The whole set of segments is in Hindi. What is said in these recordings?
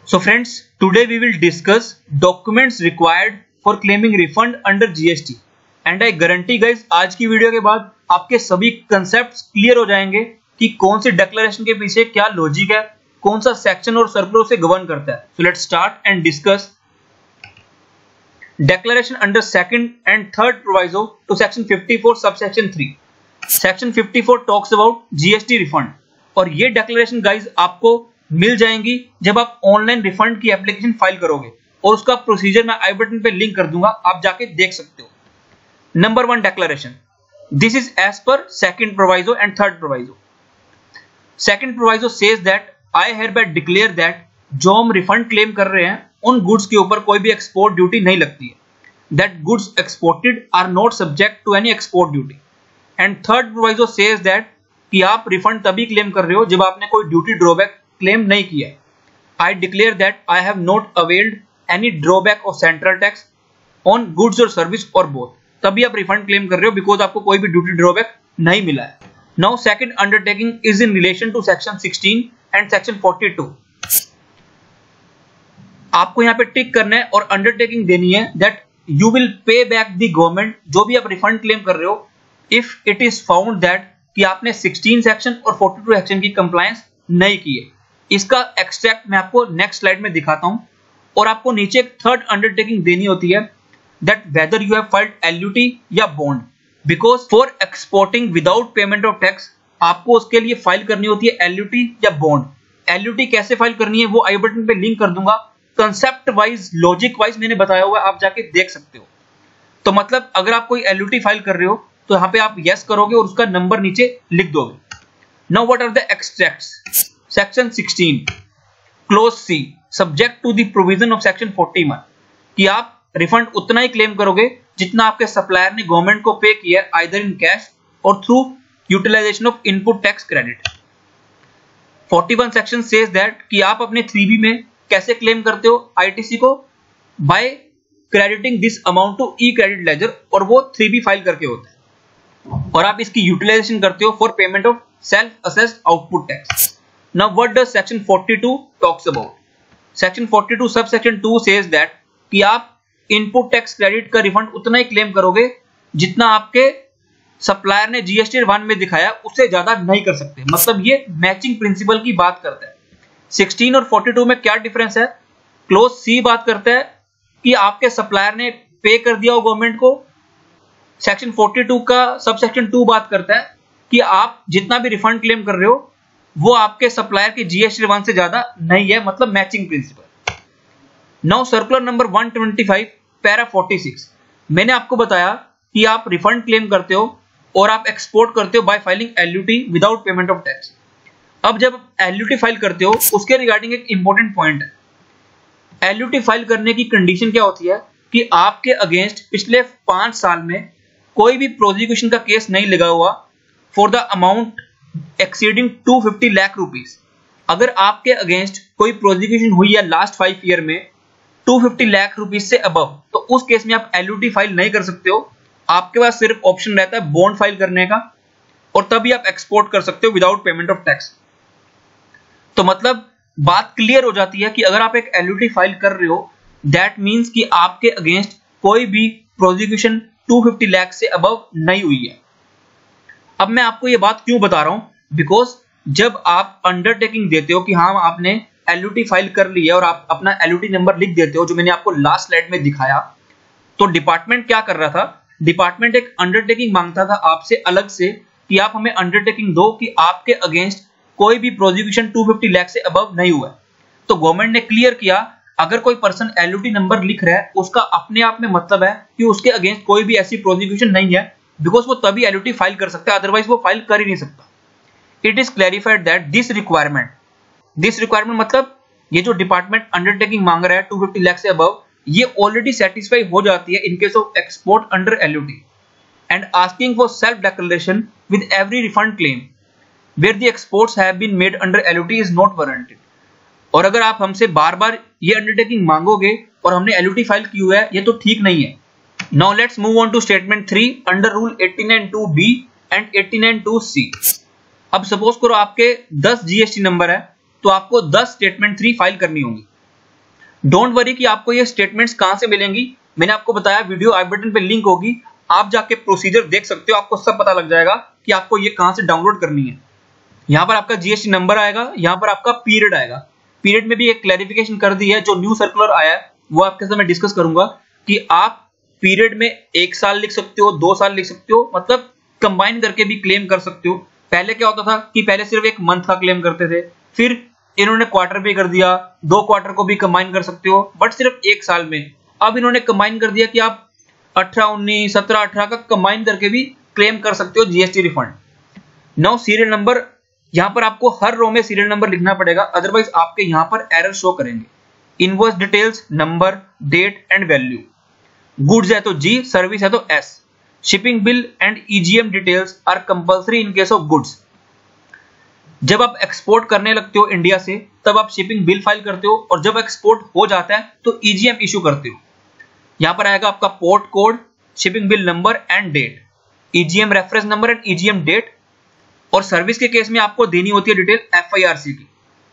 So friends, today we will discuss documents required for claiming refund under GST. And I guarantee guys, आज की वीडियो के बाद आपके सभी कंसेप्ट्स क्लियर हो जाएंगे कि कौन सी डिक्लेरेशन के पीछे क्या लॉजिक है, कौन सा सेक्शन और सर्कुलर से गवर्न करता है. So let's start and discuss declaration under second and third proviso to section 54 subsection 3. Section 54 talks about GST refund और ये डिक्लेरेशन गाइज आपको मिल जाएंगी जब आप ऑनलाइन रिफंड की एप्लीकेशन फाइल करोगे और उसका प्रोसीजर मैं आई बटन पे लिंक कर दूंगा, आप जाके देख सकते हो. Number 1 declaration, this is as per second proviso and third proviso. Second proviso says that I hereby declare that जो हम रिफंड क्लेम कर रहे हैं उन गुड्स के ऊपर कोई भी एक्सपोर्ट ड्यूटी नहीं लगती है. That goods exported are not subject to any export duty. And third proviso says that कि आप रिफंड तभी क्लेम कर रहे हो जब आपने कोई ड्यूटी ड्रॉबैक क्लेम नहीं किया. I declare that I have not availed any drawback of central tax on goods और सर्विस और बोथ. तभी आप रिफंड क्लेम कर रहे हो बिकॉज आपको कोई भी ड्यूटी ड्रॉबैक नहीं मिला है. Now second undertaking is in relation to section 16 and section 42. आपको यहाँ पे टिक करना है और अंडरटेकिंग देनी है that you will pay back the government जो भी आप रिफंड क्लेम कर रहे हो if it is found that कि आपने 16 सेक्शन और 42 सेक्शन की कंप्लायंस नहीं की है. इसका एक्सट्रैक्ट मैं आपको नेक्स्ट स्लाइड में दिखाता हूं. और आपको नीचे एक थर्ड अंडरटेकिंग देनी होती है that whether you have filed LUT या bond, because for exporting without payment of tax आपको उसके लिए फाइल करनी होती है एलयूटी या बॉन्ड. एलयूटी कैसे फाइल करनी है वो आई बटन पे लिंक कर दूंगा. कंसेप्ट वाइज लॉजिक वाइज मैंने बताया हुआ है, आप जाके देख सकते हो. तो मतलब अगर आप कोई एलयूटी फाइल कर रहे हो तो यहाँ पे आप यस करोगे और उसका नंबर नीचे लिख दोगे. Now what are the extracts. Section 16 clause C subject to the provision of section 41 कि आप रिफंड उतना ही क्लेम करोगे जितना आपके सप्लायर ने गवर्नमेंट को पे किया है आइदर इन कैश और through utilization of input tax credit. 41 section says that कि आप अपने 3B में कैसे क्लेम करते हो आईटीसी को by crediting this amount to E credit ledger और वो 3B फाइल करके होता है और आप इसकी यूटिलाइजेशन करते हो for payment of self assessed output tax. Now what does section 42 talks about? Section 42 subsection 2 says that कि आप इनपुट टैक्स क्रेडिट का रिफंड उतना ही क्लेम करोगे जितना आपके सप्लायर ने जीएसटी 1 में दिखाया, उससे ज्यादा नहीं कर सकते. मतलब ये मैचिंग प्रिंसिपल की बात करता है. 16 और 42 में क्या डिफरेंस है? क्लोज सी बात करता है कि आपके सप्लायर ने पे कर दिया हो गवर्नमेंट को. सेक्शन 42 का सबसेक्शन 2 बात करता है कि आप जितना भी रिफंड क्लेम कर रहे हो वो आपके सप्लायर की जीएसटी 1 से ज्यादा नहीं है, मतलब matching principal. Now circular number 125 para 46. मैंने आपको बताया कि आप रिफंड क्लेम करते हो और आप एक्सपोर्ट करते हो bye filing LUT without payment of tax. अब जब एलयूटी फाइल करते हो उसके रिगार्डिंग एक इंपॉर्टेंट पॉइंट है. एलयूटी फाइल करने की कंडीशन क्या होती है कि आपके अगेंस्ट पिछले 5 साल में कोई भी प्रोसिक्यूशन का केस नहीं लगा हुआ for the amount exceeding 250 lakh rupees. अगर आपके अगेंस्ट कोई प्रोसिक्यूशन हुई है लास्ट 5 ईयर में 250 लाख रुपीस से अबव, तो उस केस में आप एलयूटी फाइल नहीं कर सकते हो. आपके पास सिर्फ ऑप्शन रहता है बॉन्ड फाइल करने का और तभी आप एक्सपोर्ट कर सकते हो विदाउट पेमेंट ऑफ टैक्स. तो मतलब बात क्लियर हो जाती है कि अगर आप एक एलयूटी फाइल कर रहे हो दैट मींस कि आपके अगेंस्ट कोई भी प्रोसिक्यूशन 250 लाख से अबव नहीं हुई है. अब मैं आपको ये बात क्यों बता रहा हूं, बिकॉज जब आप अंडरटेकिंग देते हो कि हाँ आपने एलयूटी फाइल कर ली है और आप अपना एलयूटी नंबर लिख देते हो जो मैंने आपको लास्ट स्लाइड में दिखाया, तो डिपार्टमेंट क्या कर रहा था, डिपार्टमेंट एक अंडरटेकिंग मांगता था आपसे अलग से कि आप हमें अंडरटेकिंग दो कि आपके अगेंस्ट कोई भी प्रोसिक्यूशन 250 लाख से अबव नहीं हुआ है. तो गवर्नमेंट ने क्लियर किया अगर कोई पर्सन एलयूटी नंबर लिख रहा है उसका अपने आप में मतलब है कि उसके अगेंस्ट कोई भी ऐसी प्रोसिक्यूशन नहीं है, बिकॉज वो तभी एलयूटी फाइल कर सकता है, अदरवाइज वो फाइल कर ही नहीं सकता. It is clarified that this requirement मतलब ये जो डिपार्टमेंट अंडरटेकिंग मांग रहा है 250 लाख से अबव, ये ऑलरेडी सेटिस्फाई हो जाती है in case of export under LUT. And asking for self declaration with every refund claim where the exports have been made under LUT is not warranted. और अगर आप हमसे बार बार ये अंडरटेकिंग मांगोगे और हमने एलयूटी फाइल की हुआ है, ये तो ठीक नहीं है. Now let's move on to statement 3 under rule 89(2)(b and 89(2)(c. अब सपोज करो आपके 10 जीएसटी नंबर है तो आपको 10 स्टेटमेंट 3 फाइल करनी होंगी. डोंट वरी कि आपको ये स्टेटमेंट्स कहां से मिलेंगी, मैंने आपको बताया वीडियो आई बटन पे लिंक होगी, आप जाके प्रोसीजर देख सकते हो, आपको सब पता लग जाएगा कि आपको ये कहां से डाउनलोड करनी है। यहां पर आपका जीएसटी नंबर आएगा, यहां पर आपका पीरियड आएगा। पीरियड में भी एक क्लैरिफिकेशन कर दी है, जो न्यू सर्कुलर आया है वो आपके साथ मैं डिस्कस करूंगा कि आप पीरियड में 1 साल लिख सकते हो, 2 साल लिख सकते हो, मतलब कंबाइन करके भी क्लेम कर सकते हो। पहले क्या होता था कि पहले सिर्फ 1 मंथ का क्लेम करते थे, फिर इन्होंने क्वार्टर भी कर दिया, 2 क्वार्टर को भी कंबाइन कर सकते हो, बट सिर्फ 1 साल में। अब इन्होंने कंबाइन कर दिया कि आप 18, 19, 17, 18 का कंबाइन करके भी क्लेम कर सकते हो GST refund. Now serial number, यहां पर आपको हर रो में सीरियल नंबर लिखना पड़ेगा, अदरवाइज आपके यहां पर एरर शो करेंगे। Invoice details, number, date and value. Goods है तो जी, सर्विस है तो S. Shipping bill and EGM details are compulsory in case of goods. जब आप एक्सपोर्ट करने लगते हो इंडिया से, तब आप शिपिंग बिल फाइल करते हो, और जब एक्सपोर्ट हो जाता है तो ईजीएम इशू करते हो। यहां पर आएगा आपका port code, shipping bill number and date, EGM reference number and EGM date. और सर्विस के केस में आपको देनी होती है डिटेल एफआईआरसी की।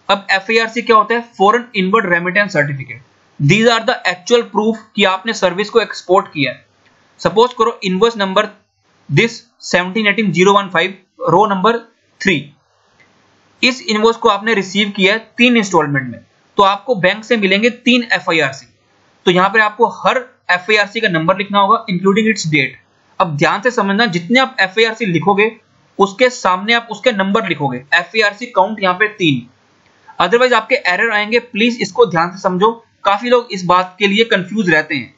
अब एफआईआरसी क्या होता है? Foreign inward remittance certificate. These are the actual proof कि आपने सर्विस को एक्सपोर्ट किया है। सपोज करो invoice number this 1718-015 row number 3, इस इनवॉइस को आपने रिसीव किया है 3 इंस्टॉलमेंट में, तो आपको बैंक से मिलेंगे 3 एफआईआरसी। तो यहां पर आपको हर एफआईआरसी का नंबर लिखना होगा इंक्लूडिंग इट्स डेट। अब ध्यान से समझना, जितने आप एफआईआरसी लिखोगे उसके सामने आप उसके नंबर लिखोगे। एफआईआरसी काउंट यहां पे 3, अदरवाइज आपके एरर आएंगे। प्लीज इसको ध्यान से समझो, काफी लोग इस बात के लिए कंफ्यूज रहते हैं।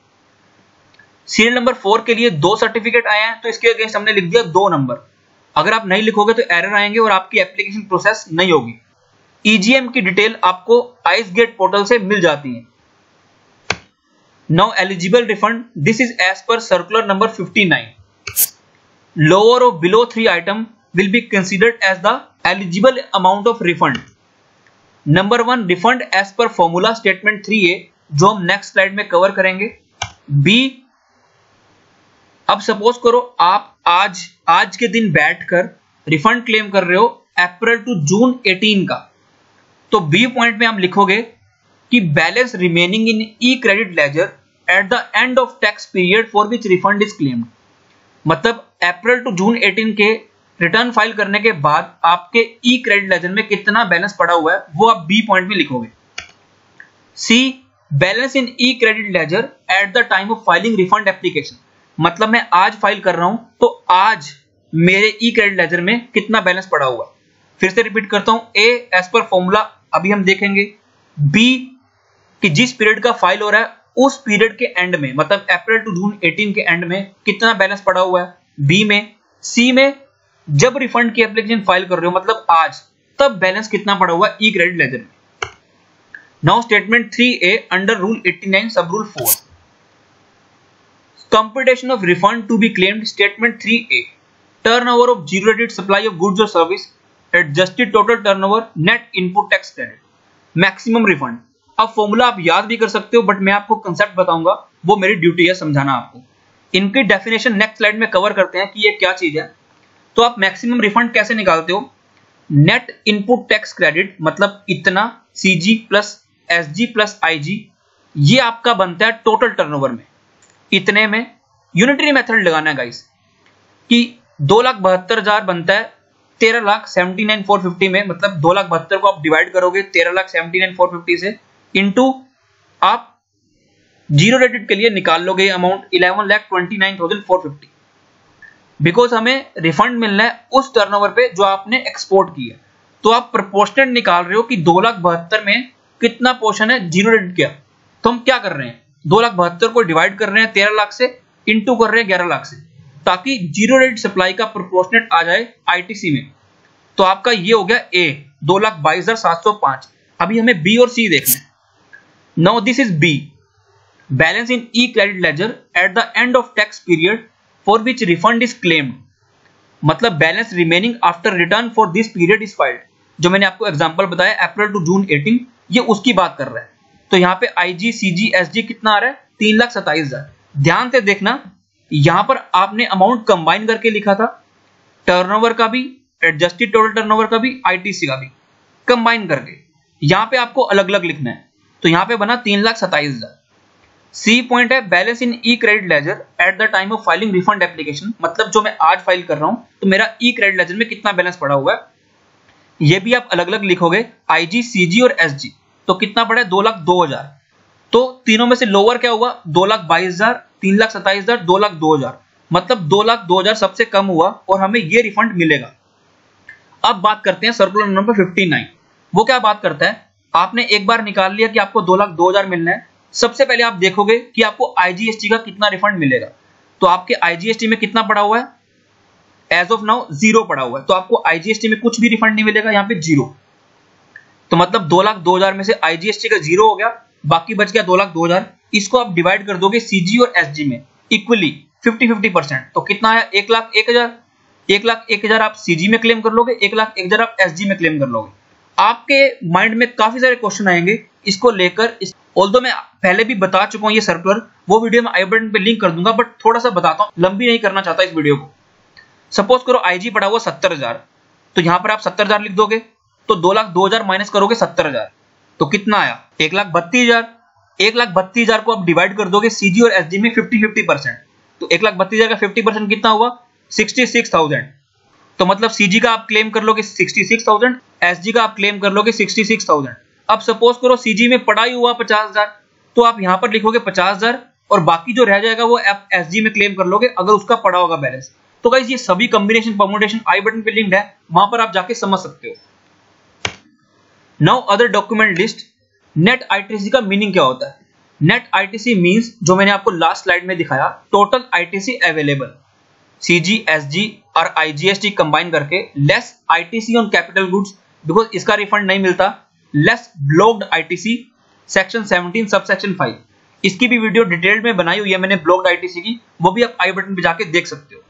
सीरियल नंबर 4 के लिए 2 सर्टिफिकेट आए हैं, तो इसके अगेंस्ट हमने लिख दिया 2 नंबर। अगर आप नहीं लिखोगे तो एरर आएंगे और आपकी एप्लीकेशन प्रोसेस नहीं होगी। ईजीएम की डिटेल आपको आइस गेट पोर्टल से मिल जाती है। Now eligible refund, this is as per circular number 59। Lower और below 3 item will be considered as the eligible amount of refund. Number 1 refund as per formula statement 3A, जो हम नेक्स्ट स्लाइड में कवर करेंगे। बी, अब सपोज करो आप आज के दिन बैठकर रिफंड क्लेम कर रहे हो अप्रैल टू जून 18 का, तो बी पॉइंट में हम लिखोगे कि balance remaining in E credit ledger at the end of tax period for which refund is claimed. मतलब अप्रैल टू जून 18 के रिटर्न फाइल करने के बाद आपके ई क्रेडिट लेजर में कितना बैलेंस पड़ा हुआ है वो आप बी पॉइंट में लिखोगे। C, balance in E credit ledger at the time of filing refund application. मतलब मैं आज फाइल कर रहा हूं तो आज मेरे ई क्रेडिट लेजर में कितना बैलेंस पड़ा हुआ है। फिर से रिपीट करता हूं, ए एज पर फॉर्मूला अभी हम देखेंगे, बी कि जिस पीरियड का फाइल हो रहा है उस पीरियड के एंड में, मतलब अप्रैल टू जून 18 के एंड में कितना बैलेंस पड़ा हुआ है बी में। सी में जब रिफंड की एप्लीकेशन फाइल कर रहे हो मतलब आज, तब बैलेंस कितना पड़ा हुआ है ई क्रेडिट लेजर में। Now statement 3A under rule 89 sub rule 4, computation of refund to be claimed. Statement 3A, turnover of zero rated supply of goods और service, adjusted total turnover, net input tax credit, maximum refund. अब फॉर्मूला आप याद भी कर सकते हो, बट मैं आपको कंसेप्ट बताऊंगा, वो मेरी ड्यूटी है समझाना आपको। इनकी डेफिनेशन नेक्स्ट स्लाइड में कवर करते हैं कि ये क्या चीज है। तो आप मैक्सिमम रिफंड कैसे निकालते हो? नेट इनपुट टैक्स क्रेडिट मतलब इतना CG plus SG plus IG, ये आपका बनता है टोटल टर्नओवर में। इतने में यूनिटरी मेथड लगाना है गाइस कि 2,72,000 बनता है 13,79,450 में, मतलब 2,72,000 को आप डिवाइड करोगे 13,79,450 से, इनटू आप जीरो रेटेड के लिए निकाल लोगे अमाउंट 11,29,450, बिकॉज हमें रिफंड मिलना है उस टर्नओवर पे जो आपने एक्सपोर्ट किया। तो आप प्रोपोर्शनेट निकाल रहे हो कि 2,72,000 में कितना पोर्शन है जीरो रेटेड किया। तो हम क्या कर रहे हैं, 2,72,000 को डिवाइड कर रहे हैं 13 लाख से, इंटू कर रहे हैं 11 लाख से, ताकि जीरो रेटेड सप्लाई का प्रोपोर्शनेट आ जाए ITC में। तो आपका ये हो गया A, 2,22,705। अभी हमें B और C देखना है। Now this is B, balance in E credit ledger at the end of tax period for which refund is claimed, मतलब balance remaining after return for this period is filed. जो मैंने आपको एग्जांपल बताया अप्रैल टू जून 18, ये उसकी बात कर रहा है। तो यहाँ पे IG, CG, SG कितना आ रहा है? 3,27,000। ध्यान से देखना, यहां पर आपने अमाउंट कंबाइन करके लिखा था, टर्नओवर का भी, एडजस्टेड टोटल टर्नओवर का भी, ITC का भी कंबाइन करके। यहां पे आपको अलग अलग लिखना है। तो यहाँ पे बना 3,27,000। सी पॉइंट है balance in E credit ledger at the time of filing refund application, मतलब जो मैं आज फाइल कर रहा हूं तो मेरा ई क्रेडिट लेजर में कितना बैलेंस पड़ा हुआ है, ये भी आप अलग अलग लिखोगे आईजी, सीजी और एसजी। तो कितना पड़ा है 2,02,000। तो तीनों में से लोअर क्या हुआ 2,22,000, 3,27,000, 2,02,000, मतलब 2,02,000 सबसे कम हुआ और हमें ये रिफंड मिलेगा। अब बात करते हैं सर्कुलर नंबर 59। वो क्या बात करता है, आपने एक बार निकाल लिया कि आपको 2,02,000 मिलना है, सबसे पहले आप देखोगे कि आपको आईजीएसटी का कितना रिफंड मिलेगा। तो आपके आईजीएसटी में कितना पड़ा हुआ है, एज ऑफ नाउ 0 पड़ा हुआ है, तो आपको आईजीएसटी में कुछ भी रिफंड नहीं मिलेगा, यहाँ पे 0। तो मतलब 2,02,000 में से आईजीएसटी का 0 हो गया, बाकी बच गया 2,02,000। इसको आप डिवाइड कर दोगे सीजी और एसजी में इक्वली 50-50%। तो कितना आया 1,01,000। 1,01,000 आप सीजी में क्लेम कर लोगे, 1,01,000 आप एसजी में क्लेम कर लोगे। आपके माइंड में काफी सारे क्वेश्चन आएंगे इसको लेकर। ऑल्दो मैं पहले भी बता चुका हूं ये सर्कुलर, वो वीडियो मैं आई बटन पे लिंक कर दूंगा, बट थोड़ा सा बताता हूं, लंबी नहीं करना चाहता इस वीडियो को। सपोज करो आईजी पड़ा हुआ 70,000, तो यहां पर आप 70,000 लिख दोगे, तो 2,02,000 माइनस करोगे 70,000, तो कितना आया 1,32,000। 1,32,000 को आप डिवाइड कर दोगे सीजी और एसजी में 50-50%। तो 1,32,000 का 50% कितना हुआ 66,000। तो मतलब सीजी का आप क्लेम कर लोगे 66,000, एसजी का आप क्लेम कर लोगे 66,000। अब सपोज करो सीजी में पड़ा ही हुआ 50,000, तो आप यहां पर लिखोगे 50,000 और बाकी जो रह जाएगा वो आप एसजी में क्लेम कर लोगे अगर उसका पड़ा होगा बैलेंस। तो गाइस ये सभी कॉम्बिनेशन परम्यूटेशन आई बटन पे लिंक्ड है, वहां पर आप जाके समझ सकते हो। Now other document list. Net ITC का मीनिंग क्या होता है? नेट आईटीसी मींस जो मैंने आपको लास्ट स्लाइड में दिखाया, total ITC available, CG, SG और आईजीएसटी कंबाइन करके, less ITC on capital goods because इसका रिफंड नहीं मिलता, less blocked ITC section 17 subsection 5। इसकी भी वीडियो डिटेल्ड में बनाई हुई है मैंने ब्लॉक्ड आईटीसी की, वो भी आप आई बटन पे जाके देख सकते हो।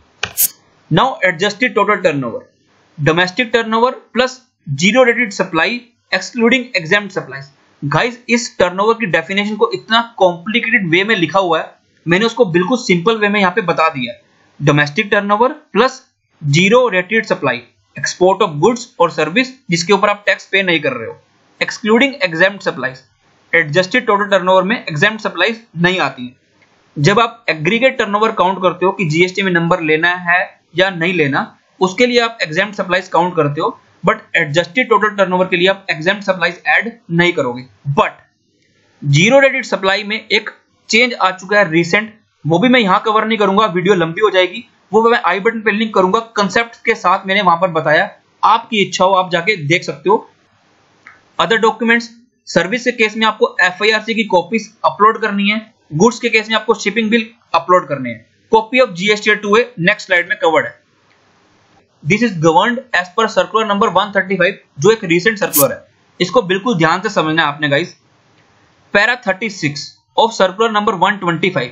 Now adjusted total turnover, domestic turnover plus zero rated supply excluding exempt supplies. Guys इस टर्नओवर की डेफिनेशन को इतना कॉम्प्लिकेटेड वे में लिखा हुआ है, मैंने उसको बिल्कुल सिंपल वे में यहाँ पे बता दिया है। Domestic turnover plus zero rated supply, export of goods और सर्विस जिसके ऊपर आप टैक्स पे नहीं कर रहे हो, excluding exempt supplies. Adjusted total turnover में एग्जेम्प्ट सप्लाईज नहीं आती है। जब आप एग्रीगेट टर्नओवर काउंट करते हो कि जीएसटी में नंबर लेना है या नहीं लेना, उसके लिए आप एग्जेम्प्ट सप्लाईज काउंट करते हो, बट एडजस्टेड टोटल टर्नओवर के लिए आप एग्जेम्प्ट सप्लाईज ऐड नहीं करोगे। बट जीरो रेटेड सप्लाई में एक चेंज आ चुका है रिसेंट, वो भी मैं यहां कवर नहीं करूंगा, वीडियो लंबी हो जाएगी, वो मैं आई बटन पे लिंक करूंगा, कंसेप्ट के साथ मैंने वहां पर बताया, आपकी इच्छा हो आप जाके देख सकते हो। अदर डॉक्यूमेंट्स, सर्विस के केस में आपको एफआईआरसी की कॉपीज अपलोड करनी है, गुड्स के केस में आपको शिपिंग बिल अपलोड करने हैं। Copy of GST 2A next slide में कवर्ड है। This is governed as per circular number 135 जो एक रीसेंट सर्कुलर है, इसको बिल्कुल ध्यान से समझना है आपने guys. Para 36 of circular number 125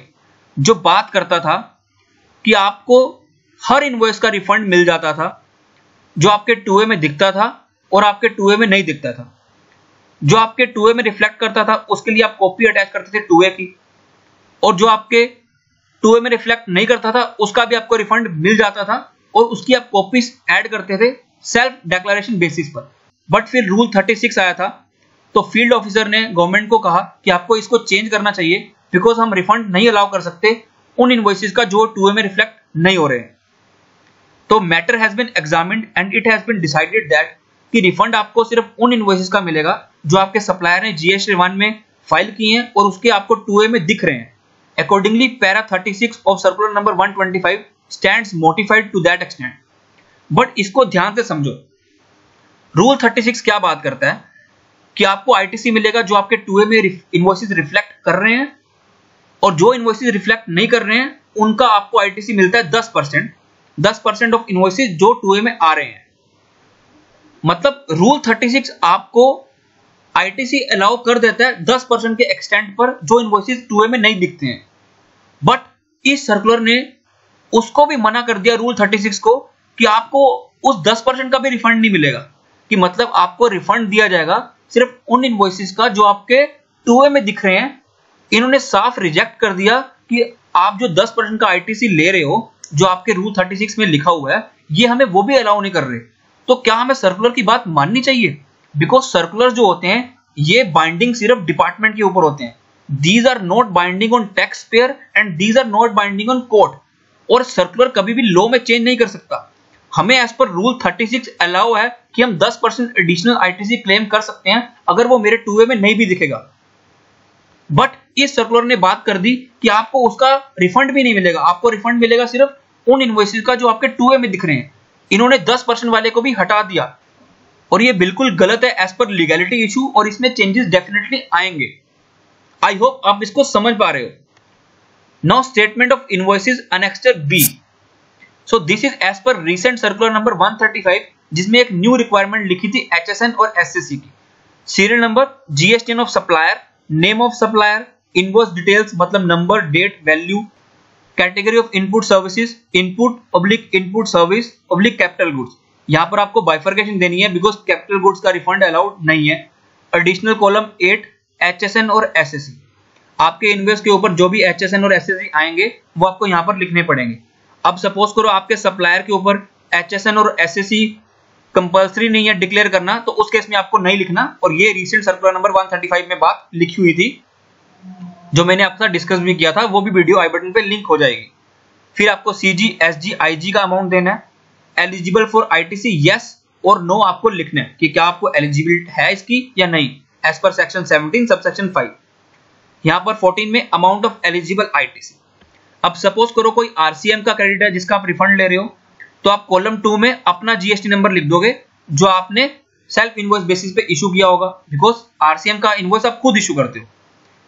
जो बात करता था कि आपको हर इनवॉइस का रिफंड मिल जाता था जो आपके 2A में दिखता था और आपके 2A में नहीं दिखता था। जो आपके 2A में रिफ्लेक्ट करता था उसके लिए आप कॉपी अटैच करते थे 2A की, और जो आपके 2A में रिफ्लेक्ट नहीं करता था उसका भी आपको रिफंड मिल जाता था और उसकी आप कॉपीज ऐड करते थे सेल्फ डिक्लेरेशन बेसिस पर। बट फिर रूल 36 आया था, तो फील्ड ऑफिसर ने गवर्नमेंट को कहा कि आपको इसको चेंज करना चाहिए बिकॉज हम रिफंड नहीं अलाउ कर सकते उन इनवॉइसेस का जो 2A में रिफ्लेक्ट नहीं हो रहे हैं। तो matter has been examined and it has been decided that कि रिफंड आपको सिर्फ उन इनवॉइसेस का मिलेगा जो आपके सप्लायर ने जीएसटी 1 में फाइल किए हैं और उसके आपको 2A में दिख रहे हैं। Accordingly, para 36 of circular number 125 stands modified to that extent. But इसको ध्यान से समझो, रूल 36 क्या बात करता है कि आपको आईटीसी मिलेगा जो आपके 2A में इनवॉइसेस रिफ्लेक्ट कर रहे हैं, और जो इनवॉइसेस रिफ्लेक्ट नहीं कर रहे हैं उनका आपको आईटीसी मिलता है 10% ऑफ इनवॉइसेस जो 2A में आ रहे हैं। मतलब रूल 36 आपको आईटीसी अलाउ कर देता है 10% के एक्सटेंट पर जो इनवॉइसेस 2A में नहीं दिखते हैं। बट इस सर्कुलर ने उसको भी मना कर दिया रूल 36 को कि आपको उस 10% का भी रिफंड नहीं मिलेगा, कि मतलब आपको रिफंड दिया जाएगा सिर्फ उन इनवॉइसेस का जो आपके 2A में दिख रहे हैं। इन्होंने साफ रिजेक्ट कर दिया कि आप जो 10% का आईटीसी ले रहे हो जो आपके रूल 36 में लिखा हुआ है, ये हमें वो भी अलाउ नहीं कर रहे। तो क्या हमें सर्कुलर की बात माननी चाहिए? बिकॉज सर्कुलर जो होते हैं ये बाइंडिंग सिर्फ डिपार्टमेंट के ऊपर होते हैं। These are not binding on tax payer and these are not binding on court. और सर्कुलर कभी भी लॉ में चेंज नहीं कर सकता। हमें एज पर रूल 36 अलाउ है कि हम 10% एडिशनल आईटीसी क्लेम कर सकते हैं अगर वो मेरे 2A में नहीं भी दिखेगा। बट इस सर्कुलर ने बात कर दी कि आपको उसका रिफंड भी नहीं मिलेगा, आपको रिफंड मिलेगा सिर्फ उन इनवॉइसेस का जो आपके 2A में दिख रहे हैं। इन्होंने 10% वाले को भी हटा दिया और ये बिल्कुल गलत है एज पर लीगैलिटी इशू, और इसमें चेंजेस डेफिनेटली आएंगे। आई होप आप इसको समझ पा रहे हो। Now statement of invoices annexure B. So this is as per recent circular number 135, जिसमें एक न्यू रिक्वायरमेंट लिखी थी HSN और SSC की। Serial number, GSTN of supplier, name of supplier, invoice details मतलब number, date, value, category of input services, input public input service public capital goods. यहां पर आपको बाइफर्केशन देनी है बिकॉज कैपिटल गुड्स का रिफंड अलाउड नहीं है। एडिशनल कॉलम 8 HSN और SSC। आपके इनवॉइस के ऊपर जो भी HSN और SSC आएंगे वो आपको यहां पर लिखने पड़ेंगे। अब सपोज करो आपके सप्लायर के ऊपर HSN और SSC कंपल्सरी नहीं है डिक्लेयर करना, तो उस केस में आपको नहीं लिखना। और ये रिसेंट सर्कुलर नंबर 135 में बात लिखी हुई थी, जो मैंने आपके साथ डिस्कस भी किया था, वो भी वीडियो आई बटन पे लिंक हो जाएगी। फिर आपको CG, SG, IG का अमाउंट देना है। एलिजिबल फॉर ITC यस और नो आपको लिखना है कि क्या आपको एलिजिबिलिटी है इसकी या नहीं, एज पर सेक्शन 17 सबसेक्शन 5। यहाँ पर 14 में अमाउंट ऑफ एलिजिबल ITC। अब सपोज करो कोई RCM का क्रेडिट है जिसका आप रिफंड ले रहे हो, तो आप कॉलम 2 में अपना GST नंबर लिख दोगे जो आपने सेल्फ इनवॉइस बेसिस पे इशू किया होगा, बिकॉज RCM का इनवॉइस आप खुद इशू करते हो।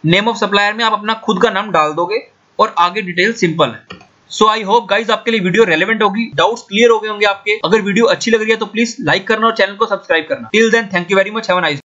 नेम ऑफ सप्लायर में आप अपना खुद का नाम डाल दोगे और आगे डिटेल सिंपल है। सो आई होप गाइज आपके लिए वीडियो रेलेवेंट होगी, डाउट्स क्लियर हो गए होंगे आपके। अगर वीडियो अच्छी लग रही है तो प्लीज लाइक करना और चैनल को सब्सक्राइब करना। Till then thank you very much, have a nice day.